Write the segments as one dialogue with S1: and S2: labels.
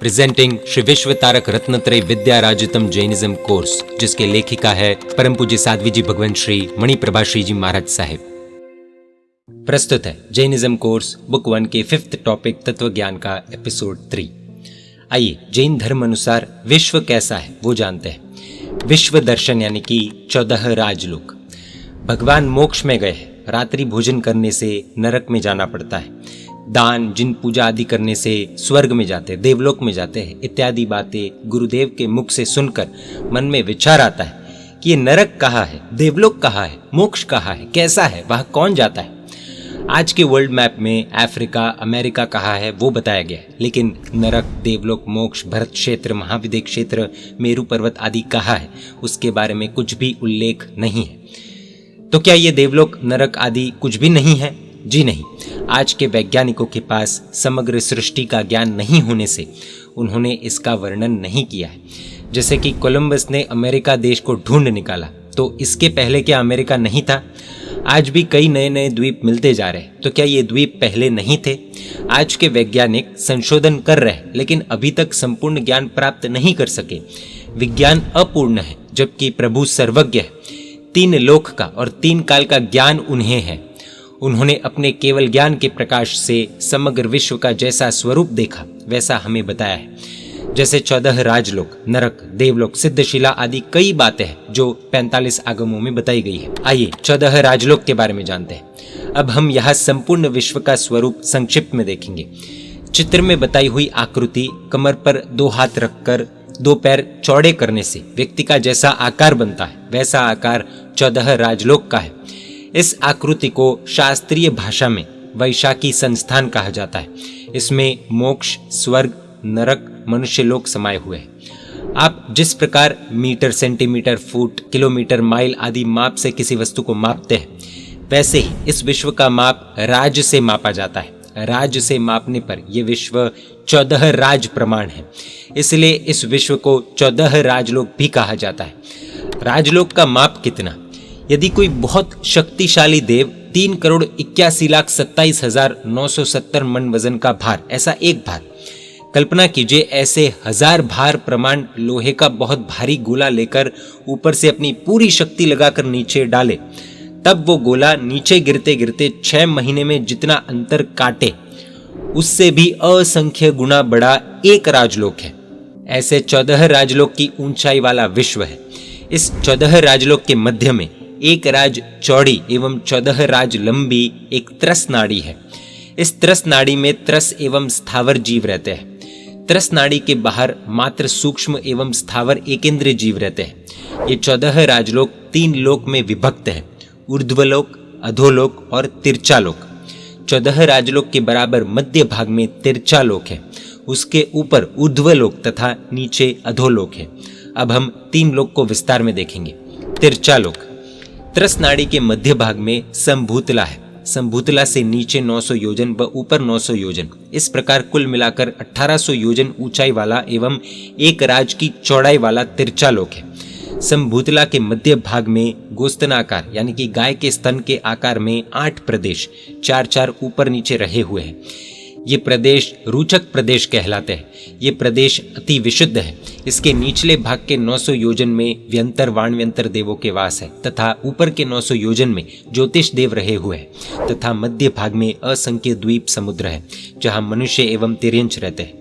S1: Presenting Shri विश्व तारक रत्नत्रय विद्या राजतम Jainism course, जिसके लेखिका है परम पूज्य साध्वी जी भगवंत श्री मणिप्रभा श्री जी महाराज साहिब। प्रस्तुत है जैनिज्म कोर्स बुक 1 के 5th टॉपिक तत्व ज्ञान का एपिसोड 3। आइए जैन धर्म अनुसार विश्व कैसा है वो जानते हैं। विश्व दर्शन यानी कि 14 राजलोक। भगवान मोक्ष में गए, रात्रि भोजन करने से नरक में जाना पड़ता है, दान जिन पूजा आदि करने से स्वर्ग में जाते, देवलोक में जाते हैं, इत्यादि बातें गुरुदेव के मुख से सुनकर मन में विचार आता है कि ये नरक कहाँ है, देवलोक कहाँ है, मोक्ष कहाँ है, कैसा है, वहाँ कौन जाता है। आज के वर्ल्ड मैप में अफ्रीका, अमेरिका कहाँ है वो बताया गया है, लेकिन नरक, देवलोक, मोक्ष, भरत क्षेत्र, महाविद्य क्षेत्र, मेरू पर्वत आदि कहाँ है उसके बारे में कुछ भी उल्लेख नहीं है। तो क्या ये देवलोक, नरक आदि कुछ भी नहीं है? जी नहीं। आज के वैज्ञानिकों के पास समग्र सृष्टि का ज्ञान नहीं होने से उन्होंने इसका वर्णन नहीं किया है। जैसे कि कोलंबस ने अमेरिका देश को ढूंढ निकाला, तो इसके पहले क्या अमेरिका नहीं था? आज भी कई नए नए द्वीप मिलते जा रहे हैं, तो क्या ये द्वीप पहले नहीं थे? आज के वैज्ञानिक संशोधन कर रहे हैं, लेकिन अभी तक संपूर्ण ज्ञान प्राप्त नहीं कर सके। विज्ञान अपूर्ण है, जबकि प्रभु सर्वज्ञ है। 3 लोक का और 3 काल का ज्ञान उन्हें है। उन्होंने अपने केवल ज्ञान के प्रकाश से समग्र विश्व का जैसा स्वरूप देखा वैसा हमें बताया है। जैसे 14 राजलोक, नरक, देवलोक, सिद्धशिला आदि कई बातें हैं जो 45 आगमों में बताई गई है। आइए 14 राजलोक के बारे में जानते हैं। अब हम यहाँ संपूर्ण विश्व का स्वरूप संक्षिप्त में देखेंगे। चित्र में बताई हुई आकृति कमर पर 2 हाथ रखकर 2 पैर चौड़े करने से व्यक्ति का जैसा आकार बनता है, वैसा आकार 14 राजलोक का है। इस आकृति को शास्त्रीय भाषा में वैशाखी संस्थान कहा जाता है। इसमें मोक्ष, स्वर्ग, नरक, मनुष्य लोक समाये हुए हैं। आप जिस प्रकार metre, centimetre, foot, kilometre, mile आदि माप से किसी वस्तु को मापते हैं, वैसे ही इस विश्व का माप राज से मापा जाता है। राज से मापने पर यह विश्व 14 राज प्रमाण है, इसलिए इस विश्व को 14 राजलोक भी कहा जाता है। राजलोक का माप कितना? यदि कोई बहुत शक्तिशाली देव 3,81,27,970 मन वजन का भार, ऐसा एक भार, कल्पना कीजिए ऐसे 1000 भार प्रमाण लोहे का बहुत भारी गोला लेकर ऊपर से अपनी पूरी शक्ति लगाकर नीचे डाले, तब वो गोला नीचे गिरते गिरते 6 महीने में जितना अंतर काटे, उससे भी असंख्य गुना बड़ा एक राजलोक है। ऐसे 14 राजलोक की ऊंचाई वाला विश्व है। इस 14 राजलोक के मध्य में एक राज चौड़ी एवं 14 राज लंबी एक त्रस नाड़ी है। इस त्रस नाड़ी में त्रस एवं स्थावर जीव रहते हैं। त्रस नाड़ी के बाहर मात्र सूक्ष्म एवं स्थावर एकेंद्रीय जीव रहते हैं। ये 14 राजलोक 3 लोक में विभक्त है, ऊर्ध्वलोक, अधोलोक और तिरचालोक। 14 राजलोक के बराबर मध्य भाग में तिरचालोक है, उसके ऊपर ऊर्ध्वलोक तथा नीचे अधोलोक है। अब हम 3 लोक को विस्तार में देखेंगे। तिरचालोक। त्रस नाड़ी के मध्य भाग में संभूतला है। संभूतला से नीचे 900 योजन व ऊपर 900 योजन, इस प्रकार कुल मिलाकर 1800 योजन ऊंचाई वाला एवं एक राज की चौड़ाई वाला तिरचालोक है। संभूतला के मध्य भाग में गोस्तनाकार यानी कि गाय के स्तन के आकार में 8 प्रदेश 4-4 ऊपर नीचे रहे हुए हैं। ये प्रदेश रूचक प्रदेश कहलाते हैं। ये प्रदेश अति विशुद्ध है। इसके निचले भाग के 900 योजन में व्यंतर, वाणव्यंतर देवों के वास है तथा ऊपर के 900 योजन में ज्योतिष देव रहे हुए हैं तथा मध्य भाग में असंख्य द्वीप समुद्र है, जहाँ मनुष्य एवं तिर्यंच रहते हैं।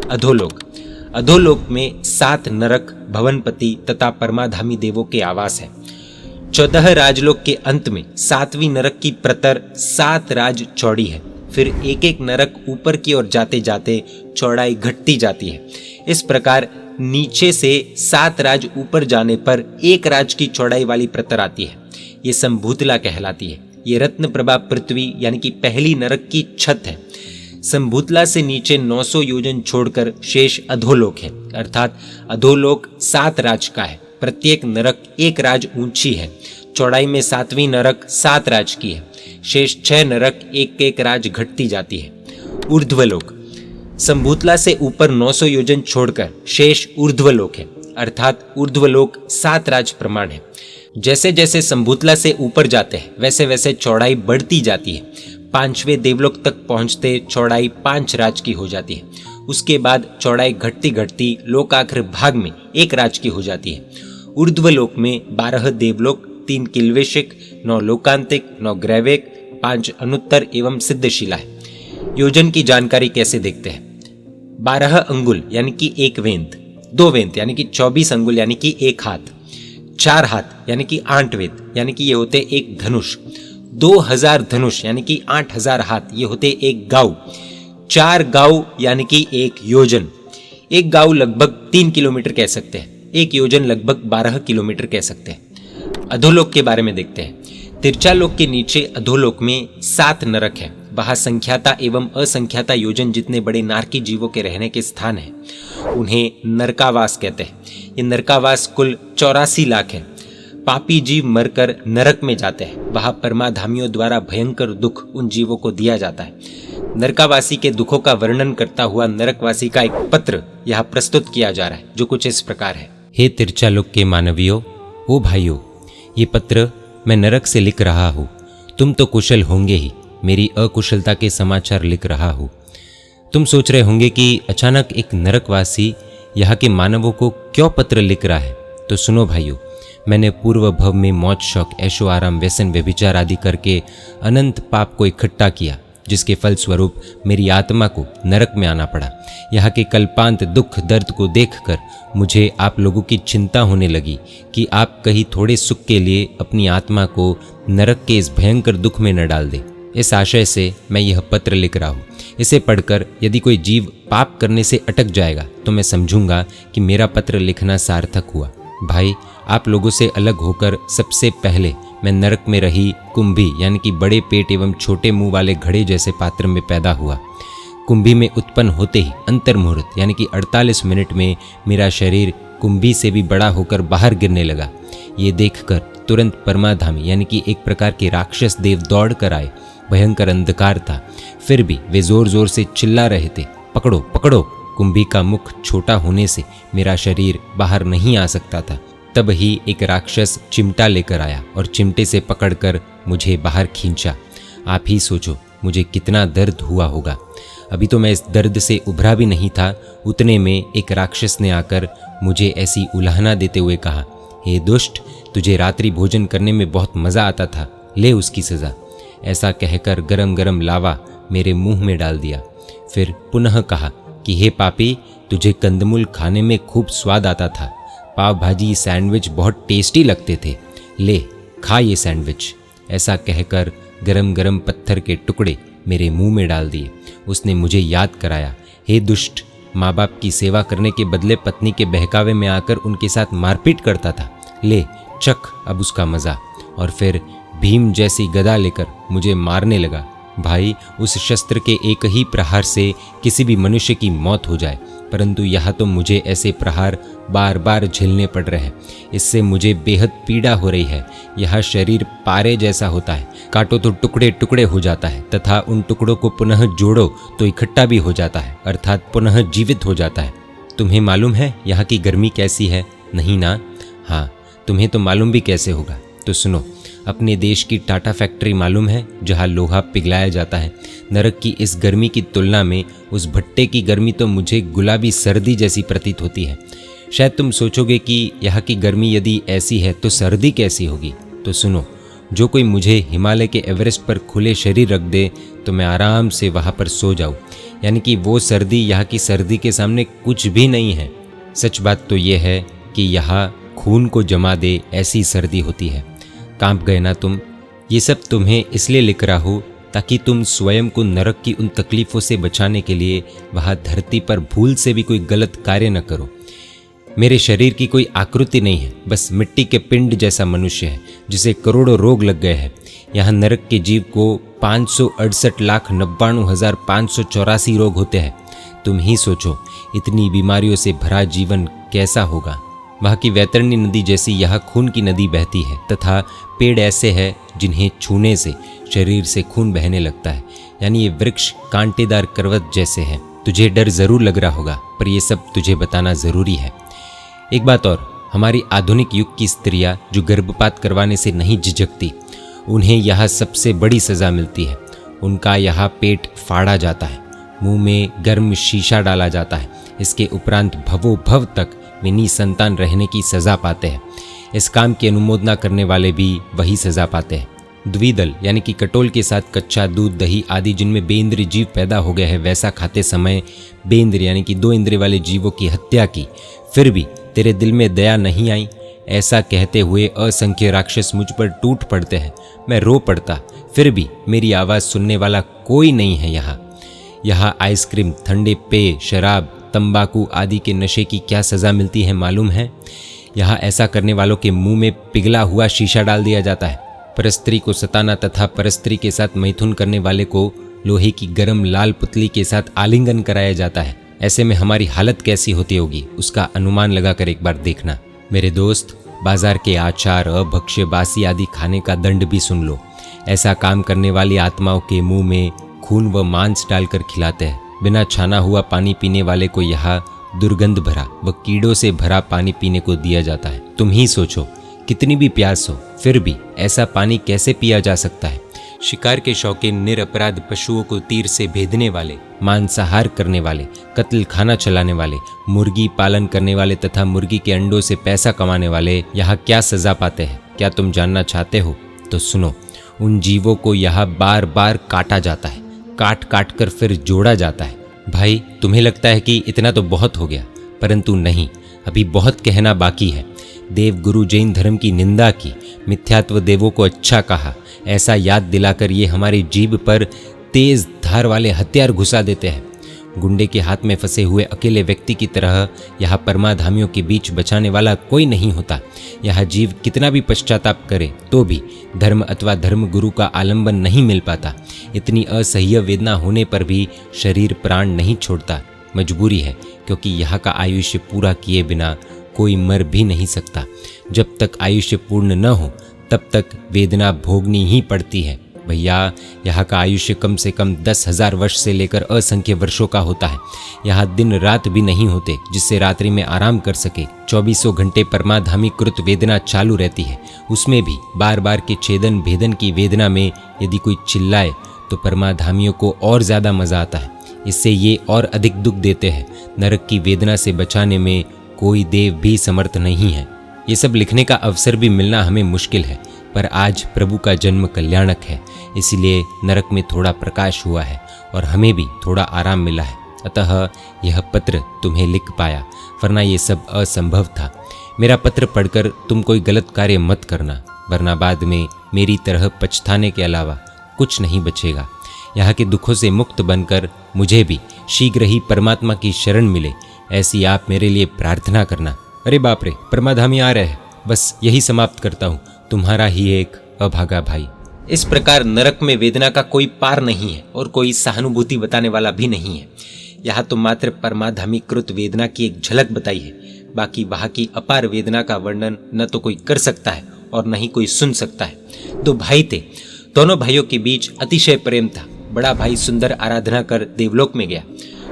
S1: अधोलोक। अधोलोक में 7 नरक, भवनपति तथा परमाधामी देवों के आवास है। 14 राजलोक के अंत में 7वीं नरक की प्रतर 7 राज चौड़ी है। फिर एक एक नरक ऊपर की ओर जाते जाते चौड़ाई घटती जाती है। इस प्रकार नीचे से 7 राज ऊपर जाने पर एक राज की चौड़ाई वाली प्रतर आती है। ये संभूतला कहलाती है। ये रत्न प्रभा पृथ्वी यानी कि पहली नरक की छत है। संभूतला से नीचे 900 योजन छोड़कर शेष अधोलोक है, अर्थात अधोलोक 7 राज का है। प्रत्येक नरक एक राज ऊंची है। चौड़ाई में 7वीं नरक 7 राज की है। शेष 6 नरक एक एक राज घटती जाती है। ऊर्ध्वलोक। संभूतला से ऊपर 900 योजन छोड़कर शेष ऊर्ध्वलोक है, अर्थात ऊर्ध्वलोक 7 राज प्रमाण है। जैसे जैसे संभूतला से ऊपर जाते हैं वैसे वैसे चौड़ाई बढ़ती जाती है। 5वें देवलोक तक पहुंचते चौड़ाई 5 राज की हो जाती है। उसके बाद चौड़ाई घटती घटती लोकाग्र भाग में एक राज की हो जाती है। ऊर्ध्वलोक में 12 देवलोक, 3 किल्वेशिक, 9 लोकांतिक, 9 ग्रैवेक, 5 अनुत्तर एवं सिद्धशिला है। योजन की जानकारी कैसे देखते हैं? 12 अंगुल यानी कि 1 वेंत, 2 वेंत यानी कि 24 अंगुल यानी कि 1 हाथ, 4 हाथ यानी कि 8 वेंत यानी कि ये होते एक धनुष, 2000 धनुष यानी कि 8000 हाथ, ये होते एक गाव, 4 गाव यानी कि 1 योजन। एक गाव लगभग 3 किलोमीटर कह सकते हैं, एक योजन लगभग 12 किलोमीटर कह सकते हैं। अधोलोक के बारे में देखते हैं। तिरचालोक के नीचे अधोलोक में 7 नरक है। वहां संख्याता एवं असंख्याता योजन जितने बड़े नारकी जीवों के रहने के स्थान हैं, उन्हें नरकावास कहते हैं। ये नरकावास कुल 84 लाख है। पापी जीव मरकर नरक में जाते हैं, वहां परमाधामियों द्वारा भयंकर दुख उन जीवों को दिया जाता है। नरकावासी के दुखों का वर्णन करता हुआ नरकवासी का एक पत्र यहाँ प्रस्तुत किया जा रहा है, जो कुछ इस प्रकार है।
S2: हे तिरचालोक के मानवियों, ओ भाइयों, ये पत्र मैं नरक से लिख रहा हूँ। तुम तो कुशल होंगे ही, मेरी अकुशलता के समाचार लिख रहा हूँ। तुम सोच रहे होंगे कि अचानक एक नरकवासी यहाँ के मानवों को क्यों पत्र लिख रहा है। तो सुनो भाइयों, मैंने पूर्व भव में मौज शौक ऐशो आराम व्यसन व्यभिचार आदि करके अनंत पाप को इकट्ठा किया, जिसके फलस्वरूप मेरी आत्मा को नरक में आना पड़ा। यहाँ के कल्पांत दुख दर्द को देखकर मुझे आप लोगों की चिंता होने लगी कि आप कहीं थोड़े सुख के लिए अपनी आत्मा को नरक के इस भयंकर दुख में न डाल दे। इस आशय से मैं यह पत्र लिख रहा हूँ। इसे पढ़कर यदि कोई जीव पाप करने से अटक जाएगा तो मैं समझूंगा कि मेरा पत्र लिखना सार्थक हुआ। भाई, आप लोगों से अलग होकर सबसे पहले मैं नरक में रही कुंभी यानी कि बड़े पेट एवं छोटे मुंह वाले घड़े जैसे पात्र में पैदा हुआ। कुंभी में उत्पन्न होते ही अंतर्मुहूर्त यानी कि 48 मिनट में मेरा शरीर कुंभी से भी बड़ा होकर बाहर गिरने लगा। ये देखकर तुरंत परमाधामी यानी कि एक प्रकार के राक्षस देव दौड़ कर आए। भयंकर अंधकार था, फिर भी वे जोर जोर से चिल्ला रहे थे, पकड़ो पकड़ो। कुंभी का मुख छोटा होने से मेरा शरीर बाहर नहीं आ सकता था। तब ही एक राक्षस चिमटा लेकर आया और चिमटे से पकड़कर मुझे बाहर खींचा। आप ही सोचो मुझे कितना दर्द हुआ होगा। अभी तो मैं इस दर्द से उभरा भी नहीं था, उतने में एक राक्षस ने आकर मुझे ऐसी उलाहना देते हुए कहा, हे दुष्ट, तुझे रात्रि भोजन करने में बहुत मज़ा आता था, ले उसकी सज़ा। ऐसा कहकर गरम गरम लावा मेरे मुंह में डाल दिया। फिर पुनः कहा कि हे पापी, तुझे कंदमूल खाने में खूब स्वाद आता था, पाव भाजी सैंडविच बहुत टेस्टी लगते थे, ले खा ये सैंडविच। ऐसा कहकर गरम गरम पत्थर के टुकड़े मेरे मुंह में डाल दिए। उसने मुझे याद कराया, हे दुष्ट, माँ बाप की सेवा करने के बदले पत्नी के बहकावे में आकर उनके साथ मारपीट करता था, ले चख अब उसका मज़ा। और फिर भीम जैसी गदा लेकर मुझे मारने लगा। भाई, उस शस्त्र के एक ही प्रहार से किसी भी मनुष्य की मौत हो जाए, परंतु यहाँ तो मुझे ऐसे प्रहार बार बार झेलने पड़ रहे हैं। इससे मुझे बेहद पीड़ा हो रही है। यह शरीर पारे जैसा होता है, काटो तो टुकड़े टुकड़े हो जाता है तथा उन टुकड़ों को पुनः जोड़ो तो इकट्ठा भी हो जाता है, अर्थात पुनः जीवित हो जाता है। तुम्हें मालूम है यहाँ की गर्मी कैसी है? नहीं ना? हाँ, तुम्हें तो मालूम भी कैसे होगा। तो सुनो, अपने देश की टाटा फैक्ट्री मालूम है, जहाँ लोहा पिघलाया जाता है। नरक की इस गर्मी की तुलना में उस भट्टे की गर्मी तो मुझे गुलाबी सर्दी जैसी प्रतीत होती है। शायद तुम सोचोगे कि यहाँ की गर्मी यदि ऐसी है तो सर्दी कैसी होगी। तो सुनो, जो कोई मुझे हिमालय के एवरेस्ट पर खुले शरीर रख दे तो मैं आराम से वहाँ पर सो जाऊँ, यानी कि वो सर्दी यहाँ की सर्दी के सामने कुछ भी नहीं है। सच बात तो ये है कि यहाँ खून को जमा दे ऐसी सर्दी होती है। कांप गए ना तुम? ये सब तुम्हें इसलिए लिख रहा हूँ ताकि तुम स्वयं को नरक की उन तकलीफ़ों से बचाने के लिए वहाँ धरती पर भूल से भी कोई गलत कार्य न करो। मेरे शरीर की कोई आकृति नहीं है, बस मिट्टी के पिंड जैसा मनुष्य है जिसे करोड़ों रोग लग गए हैं। यहाँ नरक के जीव को 568,99,584 रोग होते हैं। तुम ही सोचो इतनी बीमारियों से भरा जीवन कैसा होगा। वहाँ की वैतरणी नदी जैसी यहाँ खून की नदी बहती है तथा पेड़ ऐसे हैं जिन्हें छूने से शरीर से खून बहने लगता है, यानी ये वृक्ष कांटेदार करवट जैसे हैं। तुझे डर जरूर लग रहा होगा, पर ये सब तुझे बताना ज़रूरी है। एक बात और, हमारी आधुनिक युग की स्त्रियाँ जो गर्भपात करवाने से नहीं झिझकती, उन्हें यहाँ सबसे बड़ी सज़ा मिलती है। उनका यहाँ पेट फाड़ा जाता है। मुंह में गर्म शीशा डाला जाता है। इसके उपरांत भवो भव तक वे निसंतान रहने की सज़ा पाते हैं। इस काम की अनुमोदना करने वाले भी वही सज़ा पाते हैं। द्विदल यानी कि कटोल के साथ कच्चा दूध, दही आदि जिनमें बेइंद्रिय जीव पैदा हो गए हैं, वैसा खाते समय बेइंद्रिय यानी कि 2 इंद्रिय वाले जीवों की हत्या की, फिर भी तेरे दिल में दया नहीं आई। ऐसा कहते हुए असंख्य राक्षस मुझ पर टूट पड़ते हैं। मैं रो पड़ता, फिर भी मेरी आवाज़ सुनने वाला कोई नहीं है। यहाँ आइसक्रीम, ठंडे पेय, शराब, तंबाकू आदि के नशे की क्या सज़ा मिलती है मालूम है? यहाँ ऐसा करने वालों के मुंह में पिघला हुआ शीशा डाल दिया जाता है। परस्त्री को सताना तथा परस्त्री के साथ मैथुन करने वाले को लोहे की गरम लाल पुतली के साथ आलिंगन कराया जाता है। ऐसे में हमारी हालत कैसी होती होगी, उसका अनुमान लगाकर एक बार देखना। मेरे दोस्त, बाजार के आचार, अभक्ष्य, बासी आदि खाने का दंड भी सुन लो। ऐसा काम करने वाली आत्माओं के मुंह में खून व मांस डालकर खिलाते हैं। बिना छाना हुआ पानी पीने वाले को यहाँ दुर्गंध भरा व कीड़ों से भरा पानी पीने को दिया जाता है। तुम ही सोचो, कितनी भी प्यास हो फिर भी ऐसा पानी कैसे पिया जा सकता है? शिकार के शौकीन निरपराध पशुओं को तीर से भेदने वाले, मांसाहार करने वाले, कत्ल खाना चलाने वाले, मुर्गी पालन करने वाले तथा मुर्गी के अंडों से पैसा कमाने वाले यहाँ क्या सजा पाते हैं? क्या तुम जानना चाहते हो? तो सुनो, उन जीवों को यहाँ बार बार काटा जाता है, काट काट कर फिर जोड़ा जाता है। भाई, तुम्हें लगता है कि इतना तो बहुत हो गया, परंतु नहीं, अभी बहुत कहना बाकी है। देव गुरु जैन धर्म की निंदा की, मिथ्यात्व देवों को अच्छा कहा, ऐसा याद दिलाकर ये हमारी जीभ पर तेज धार वाले हथियार घुसा देते हैं। गुंडे के हाथ में फंसे हुए अकेले व्यक्ति की तरह यहाँ परमाधामियों के बीच बचाने वाला कोई नहीं होता। यहाँ जीव कितना भी पश्चाताप करे तो भी धर्म अथवा धर्म गुरु का आलंबन नहीं मिल पाता। इतनी असह्य वेदना होने पर भी शरीर प्राण नहीं छोड़ता। मजबूरी है, क्योंकि यहाँ का आयुष्य पूरा किए बिना कोई मर भी नहीं सकता। जब तक आयुष्य पूर्ण न हो तब तक वेदना भोगनी ही पड़ती है। भैया, यहाँ का आयुष्य कम से कम 10,000 वर्ष से लेकर असंख्य वर्षों का होता है। यहाँ दिन रात भी नहीं होते जिससे रात्रि में आराम कर सके। 24 घंटे परमाधामी कृत वेदना चालू रहती है। उसमें भी बार बार के छेदन भेदन की वेदना में यदि कोई चिल्लाए तो परमाधामियों को और ज़्यादा मज़ा आता है। इससे ये और अधिक दुख देते हैं। नरक की वेदना से बचाने में कोई देव भी समर्थ नहीं है। ये सब लिखने का अवसर भी मिलना हमें मुश्किल है, पर आज प्रभु का जन्म कल्याणक है, इसलिए नरक में थोड़ा प्रकाश हुआ है और हमें भी थोड़ा आराम मिला है। अतः यह पत्र तुम्हें लिख पाया, वरना ये सब असंभव था। मेरा पत्र पढ़कर तुम कोई गलत कार्य मत करना, वरना बाद में मेरी तरह पछताने के अलावा कुछ नहीं बचेगा। यहाँ के दुखों से मुक्त बनकर मुझे भी शीघ्र ही परमात्मा की शरण मिले, ऐसी आप मेरे लिए प्रार्थना करना। अरे बाप रे, परमाधामी आ रहे हैं। बस यही समाप्त करता हूँ, तुम्हारा ही एक अभागा भाई।
S1: इस प्रकार नरक में वेदना का कोई पार नहीं है और कोई सहानुभूति बताने वाला भी नहीं है। यहाँ तो मात्र परमाधामी कृत वेदना की एक झलक बताई है। बाकी वहाँ की अपार वेदना का वर्णन न तो कोई कर सकता है और न ही कोई सुन सकता है। 2 भाई थे, दोनों भाइयों के बीच अतिशय प्रेम था। बड़ा भाई सुंदर आराधना कर देवलोक में गया।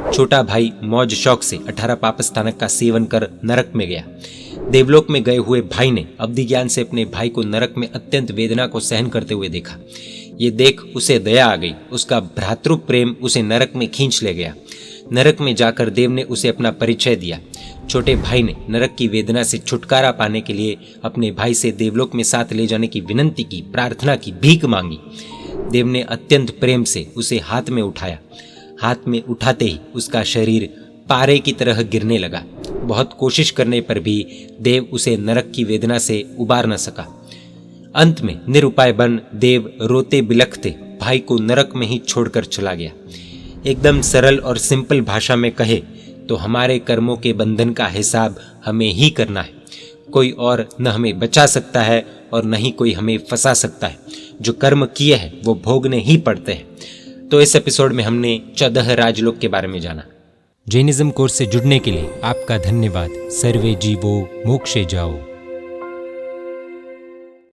S1: छोटा भाई मौज शौक से 18 पाप स्थानक का सेवन कर नरक में गया। देवलोक में गए हुए भाई ने अवधि ज्ञान से अपने भाई को नरक में अत्यंत वेदना को सहन करते हुए देखा। ये देख उसे दया आ गई। उसका भ्रातृ प्रेम उसे नरक में खींच ले गया। नरक में जाकर देव ने उसे अपना परिचय दिया। छोटे भाई ने नरक की वेदना से छुटकारा पाने के लिए अपने भाई से देवलोक में साथ ले जाने की विनंती की, प्रार्थना की, भीख मांगी। देव ने अत्यंत प्रेम से उसे हाथ में उठाया। हाथ में उठाते ही उसका शरीर पारे की तरह गिरने लगा। बहुत कोशिश करने पर भी देव उसे नरक की वेदना से उबार न सका। अंत में निरुपाय बन देव रोते बिलखते भाई को नरक में ही छोड़कर चला गया। एकदम सरल और सिंपल भाषा में कहे तो हमारे कर्मों के बंधन का हिसाब हमें ही करना है। कोई और न हमें बचा सकता है और न ही कोई हमें फंसा सकता है। जो कर्म किए हैं वो भोगने ही पड़ते हैं। तो इस एपिसोड में हमने 14 राजलोक के बारे में जाना।
S2: जैनिज्म कोर्स से जुड़ने के लिए आपका धन्यवाद। सर्वे जीवो मोक्षे जाओ।